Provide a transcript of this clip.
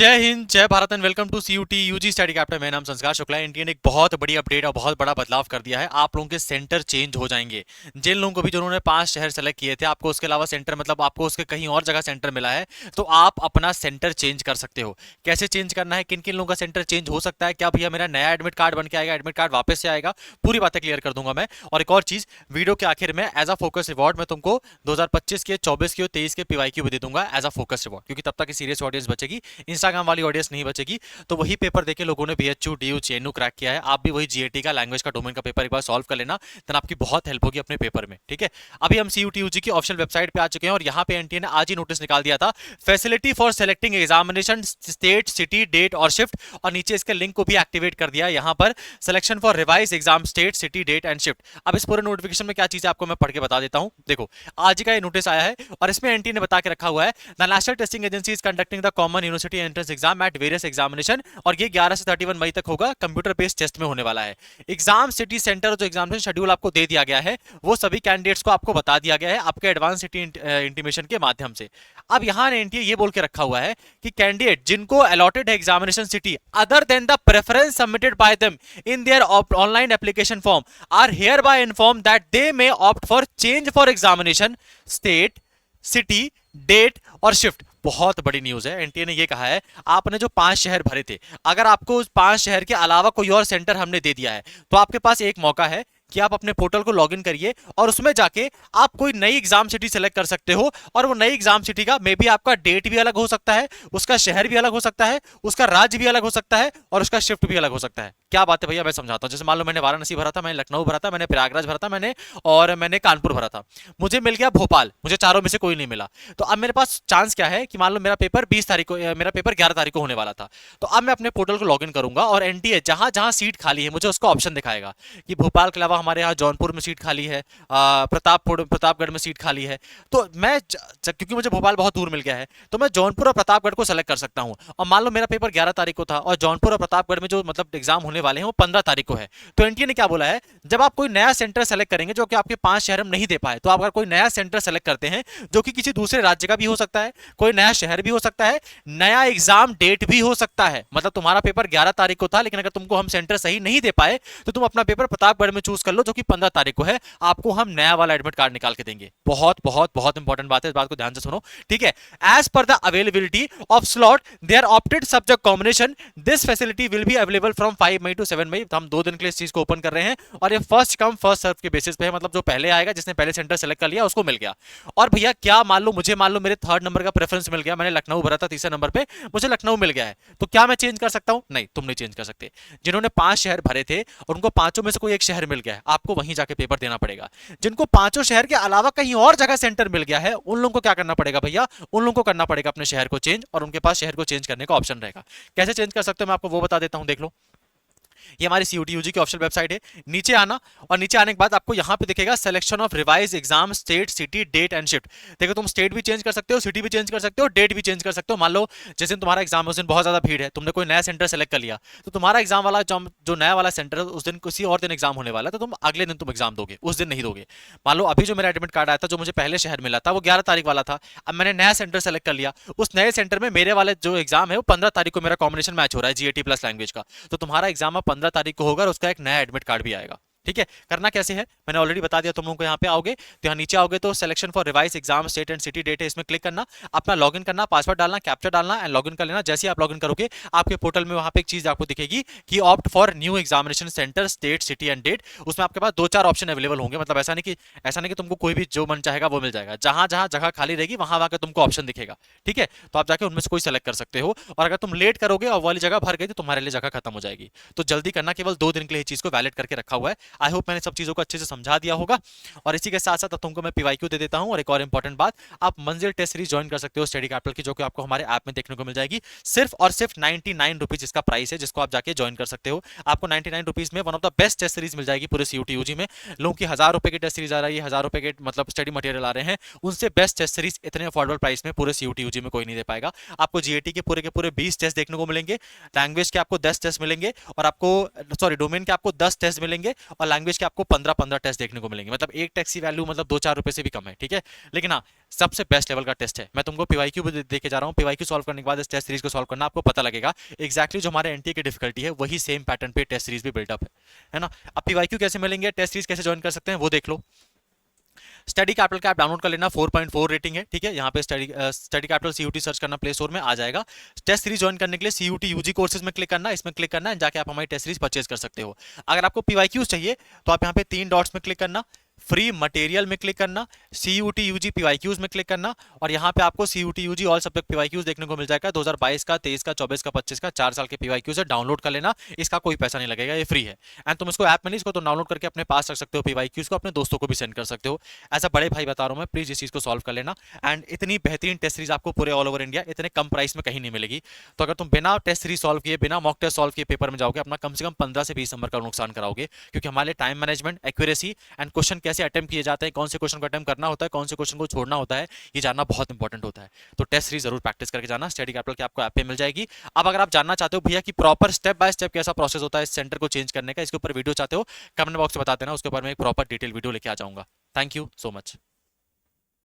जय हिंद, जय Bharat and welcome to CUET UG study captain. मेरा नाम संस्कार शुक्ला है। इंडिया ने एक बहुत बड़ी अपडेट और बहुत बड़ा बदलाव कर दिया है। आप लोगों के सेंटर चेंज हो जाएंगे। जिन लोगों को भी जिन्होंने 5 शहर सेलेक्ट किए थे, आपको उसके अलावा सेंटर मतलब आपको उसके कहीं और जगह सेंटर मिला है, तो आप अपना सेंटर चेंज कर सकते हो। कैसे चेंज करना है, किन किन लोगों का सेंटर चेंज हो सकता है, क्या भैया मेरा नया एडमिट कार्ड बन के आएगा, एडमिट कार्ड वापस से आएगा, पूरी बातें क्लियर कर दूंगा मैं। और एक और चीज, वीडियो के आखिर में एज अ फोकस रिवॉर्ड मैं तुमको 2025 के, 24 के और 23 के पीवाईक्यू भी दे दूंगा एज अ फोकस रिवॉर्ड, क्योंकि तब तक की सीरियस ऑडियंस बचेगी, इंस्टाग्राम वाली ऑडियंस नहीं बचेगी। तो वही पेपर देके लोगों ने बीएचयू डीयू जेएनयू क्रैक किया है। आप भी वही जीएटी का, लैंग्वेज का, डोमेन का पेपर एक बार सॉल्व कर लेना, देन आपकी बहुत हेल्प होगी अपने पेपर में। ठीक है, अभी हम सीयूटीयूजी की ऑफिशियल वेबसाइट पे आ चुके हैं और यहाँ पे एनटीए ने आज ही नोटिस निकाल दिया था, facility for selecting examination state, city, date और शिफ्ट, और नीचे इसके लिंक को भी एक्टिवेट कर दिया यहाँ पर, selection for revise exam state, city, date and shift. अब इस पूरे नोटिफिकेशन में क्या चीज है आपको मैं पढ़ के बता देता हूं। देखो, आज का ये नोटिस आया है और इसमें एनटीए ने बता के रखा हुआ है, the national testing agency is conducting the common university entrance exam at various examination, और ये 11 से 31 मई तक होगा, कंप्यूटर बेस्ड टेस्ट में होने वाला है। एग्जाम सिटी सेंटर जो एग्जामिनेशन शेड्यूल आपको दे दिया गया है, वो सभी कैंडिडेट्स को आपको बता दिया गया है आपके एडवांस सिटी इंटीमेशन के माध्यम से। अब यहां एनटीए ये बोल के रखा हुआ है कि कैंडिडेट जिनको अलॉटेड है examination city other than the preference submitted by them in their online application form are hereby informed that they may opt for change for examination state, city, date और शिफ्ट। बहुत बड़ी news है। NTA ने ये कहा है, आपने जो 5 शहर भरे थे, अगर आपको उस 5 शहर के अलावा कोई और सेंटर हमने दे दिया है, तो आपके पास एक मौका है कि आप अपने पोर्टल को लॉगिन करिए और उसमें जाके आप कोई नई एग्जाम सिटी सेलेक्ट कर सकते हो। और वो नई एग्जाम सिटी का मे बी आपका डेट भी अलग हो सकता है, उसका शहर भी अलग हो सकता है, उसका राज्य भी अलग हो सकता है और उसका शिफ्ट भी अलग हो सकता है। क्या बात है भैया, मैं समझाता हूं। जैसे मान लो मैंने वाराणसी भरा था, मैंने लखनऊ भरा था, मैंने प्रयागराज भरा था, मैंने कानपुर भरा था, मुझे मिल गया भोपाल, मुझे चारों में से कोई नहीं मिला। तो अब मेरे पास चांस क्या है कि मान लो मेरा पेपर 20 तारीख को, मेरा पेपर 11 तारीख को होने वाला था, तो अब मैं अपने पोर्टल को लॉगिन करूंगा और एनटीए जहां जहां सीट खाली है मुझे उसका ऑप्शन दिखाएगा कि भोपाल के अलावा हमारे यहाँ जौनपुर में सीट खाली है, प्रतापगढ़ में सीट खाली है। तो मैं क्योंकि मुझे भोपाल बहुत दूर मिल गया है, तो मैं जौनपुर और प्रतापगढ़ को सेलेक्ट कर सकता हूं। और मान लो मेरा पेपर 11 तारीख को था और जौनपुर और प्रतापगढ़ में जो मतलब एग्जाम होने वाले हैं वो 15 तारीख को है, तो एनटीए ने क्या बोला है, जब आप कोई नया सेंटर सेलेक्ट करेंगे जो कि आपके 5 शहर में नहीं दे पाए, तो आप अगर कोई नया सेंटर सेलेक्ट करते हैं जो कि किसी दूसरे राज्य का भी हो सकता है, कोई नया शहर भी हो सकता है, नया एग्जाम डेट भी हो सकता है, मतलब तुम्हारा पेपर 11 तारीख को था लेकिन अगर तुमको हम सेंटर सही नहीं दे पाए तो तुम अपना पेपर प्रतापगढ़ में चूज कर लो जो कि 15 तारीख को है, आपको हम नया वाला एडमिट कार्ड निकाल के देंगे। बहुत बहुत बहुत इंपॉर्टेंट बात है, इस बात को ध्यान से सुनो। ठीक है, as per the availability of slot they are opted subject combination, this facility will be available from 5 May to 7 May. हम 2 दिन के लिए इस चीज को ओपन कर रहे हैं और ये फर्स्ट कम फर्स्ट सर्व के बेसिस पे है, मतलब जो पहले आएगा, जिसने पहले सेंटर सेलेक्ट कर लिया उसको मिल गया। और भैया क्या मान लो मेरे 3rd नंबर का प्रेफरेंस मिल गया, मैंने लखनऊ भरा था 3रे नंबर पे, मुझे लखनऊ मिल गया है, तो क्या मैं चेंज कर सकता हूं? नहीं, तुम नहीं चेंज कर सकते। जिन्होंने 5 शहर भरे थे और उनको पांचों में से कोई एक शहर मिल गया है, आपको वहीं जाके पेपर देना पड़ेगा। जिनको पांचों शहर के अलावा कहीं और जगह सेंटर मिल गया है, उन लोगों को क्या करना पड़ेगा भैया? उन लोगों को करना पड़ेगा अपने शहर को चेंज, और उनके पास शहर को चेंज करने का ऑप्शन रहेगा। कैसे चेंज कर सकते हो मैं आपको वो बता देता हूं, देख लो। ये हमारी सीयूटीयूजी की ऑफिशियल वेबसाइट है। नीचे आना और नीचे आने के बाद आपको यहां पे दिखेगा selection of revise exam state, city, date and shift. देखो, तुम स्टेट भी चेंज कर सकते हो, सिटी भी चेंज कर सकते हो, डेट भी चेंज कर सकते हो। मान लो जिस दिन तुम्हारा एग्जाम है उस दिन बहुत ज्यादा भीड़ है, तुमने कोई नया सेंटर सेलेक्ट कर लिया, तो तुम्हारा एग्जाम वाला जो नया वाला सेंटर है उस दिन किसी और दिन एग्जाम होने वाला है, तो तुम अगले दिन तुम एग्जाम दोगे, उस दिन नहीं दोगे। मान लो अभी जो मेरा एडमिट कार्ड आया था, जो मुझे पहले शहर मिला था, वो 11 तारीख वाला था, अब मैंने नया सेंटर सेलेक्ट कर लिया, उस नए सेंटर में मेरे वाले जो एग्जाम है वो 15 तारीख को मेरा कॉम्बिनेशन मैच हो रहा है जीएटी प्लस लैंग्वेज का, तो तुम्हारा एग्जाम 15 तारीख को होगा, उसका एक नया एडमिट कार्ड भी आएगा। ठीक है, करना कैसे है मैंने ऑलरेडी बता दिया तुम लोगों को। यहाँ पे आओगे तो यहाँ नीचे आओगे तो selection for revise exam state and city date है, इसमें क्लिक करना, अपना लॉगिन करना, पासवर्ड डालना, कैप्चर डालना एंड लॉगिन कर लेना। जैसे ही आप लॉगिन करोगे आपके पोर्टल में वहां पे एक चीज आपको दिखेगी कि opt for new examination centre, state, city and date. उसमें आपके पास 2-4 ऑप्शन अवेलेबल होंगे, मतलब ऐसा नहीं कि तुमको कोई भी जो मन चाहेगा वो मिल जाएगा, जहां जहां जगह खाली रहेगी वहां वहां तुमको ऑप्शन दिखेगा। ठीक है, तो आप जाके उनमें से कोई सेलेक्ट कर सकते हो, और अगर तुम लेट करोगे और वाली जगह भर गई तो तुम्हारे लिए जगह खत्म हो जाएगी। तो जल्दी करना, केवल 2 दिन के लिए चीज को वैलिड करके रखा हुआ है। आई होप मैंने सब चीजों को अच्छे से समझा दिया होगा। और इसी के साथ साथ तुमको मैं पीवाईक्यू दे देता हूं। और एक और इंपॉर्टेंट बात, आप मंजिल टेस्ट सीरीज ज्वाइन कर सकते हो स्टडी कैपिटल की, जो कि आपको हमारे ऐप में देखने को मिल जाएगी। सिर्फ और सिर्फ 99 रुपीज इसका प्राइस है, जिसको आप जाके ज्वाइन कर सकते हो। आपको 99 रुपीज में one of the best test series मिल जाएगी पूरे सीयूटीयूजी में। लोगों की 1000 रुपए की टेस्ट सीरीज आ रही है, 1000 रुपए के मतलब स्टडी मटेरियल आ रहे हैं, उनसे बेस्ट टेस्ट सीरीज इतने अफोर्डेबल प्राइस में पूरे सीयूटीयूजी में कोई नहीं दे पाएगा। आपको जीएटी के पूरे 20 टेस्ट देखने को मिलेंगे, लैंग्वेज के आपको 10 टेस्ट मिलेंगे, और आपको डोमेन के आपको 10 टेस्ट मिलेंगे, और लैंग्वेज के आपको 15-15 टेस्ट देखने को मिलेंगे, मतलब एक टेस्ट की वैल्यू मतलब 2-4 रुपए से भी कम है, ठीक है। लेकिन हाँ, सबसे बेस्ट लेवल का टेस्ट है। मैं तुमको पीवाईक्यू भी देके जा रहा हूँ, पीवाईक्यू सॉल्व करने के बाद इस टेस्ट सीरीज को सॉल्व करना आपको पता लगेगा एक्जैक्टली जो हमारे एनटीए की डिफिकल्टी है वही सेम पैटर्न पे टेस्ट सीरीज भी बिल्डअप है ना। अब पीवाईक्यू कैसे मिलेंगे, टेस्ट सीरीज कैसे ज्वाइन कर सकते हैं वो देख लो। स्टडी कैपिटल का आप डाउनलोड कर लेना, 4.4 रेटिंग है, ठीक है। यहाँ पे स्टडी कैपिटल सीयूटी सर्च करना, प्ले स्टोर में आ जाएगा। टेस्ट सीरीज ज्वाइन करने के लिए सीयूटी यूजी कोर्सेज में क्लिक करना, इसमें क्लिक करना है, जाके आप हमारी टेस्ट सीरीज परचेज कर सकते हो। अगर आपको पीवाईक्यूज चाहिए तो आप यहाँ पे 3 डॉट्स में क्लिक करना, फ्री मटेरियल में क्लिक करना, सीयूटी यूजी पीवाईक्यूज में क्लिक करना, और यहाँ पे आपको CUET UG all subject PYQs देखने को मिल जाएगा। 2022 का, 23 का, 24 का, 25 का 4 साल के पीवाईक्यूज है, डाउनलोड कर लेना। इसका कोई पैसा नहीं लगेगा, ये फ्री है। एंड तुम इसको ऐप में नहीं, इसको तो डाउनलोड करके अपने पास रख सकते हो, पीवाईक्यूज को अपने दोस्तों को भी सेंड कर सकते हो। ऐसा बड़े भाई बता रहा हूँ मैं, प्लीज इस चीज को सॉल्व कर लेना। एंड इतनी बेहतरीन टेस्ट सीरीज आपको पूरे ऑल ओवर इंडिया इतने कम प्राइस में कहीं नहीं मिलेगी। तो अगर तुम बिना टेस्ट सीरीज सॉल्व किए, बिना मॉक टेस्ट सॉल्व किए पेपर में जाओगे, अपना कम से कम 15 से 20 नंबर का नुकसान कराओगे, क्योंकि हमारे time management, accuracy and question कैसे अटेम्प्ट किए जाते हैं, कौन से क्वेश्चन को अटेम्प्ट करना होता है, कौन से क्वेश्चन को छोड़ना होता है, ये जानना बहुत इंपॉर्टेंट होता है। तो टेस्ट सीरीज जरूर प्रैक्टिस करके जाना, स्टडी कैपिटल की आपको ऐप पे मिल जाएगी। अब अगर आप जानना चाहते हो भैया कि प्रॉपर स्टेप बाय स्टेप कैसा प्रोसेस होता है इस सेंटर को चेंज करने का, इसके ऊपर वीडियो चाहते हो, कमेंट बॉक्स में बता देना, उसके ऊपर मैं एक प्रॉपर डिटेल वीडियो लेके आ जाऊंगा। Thank you so much.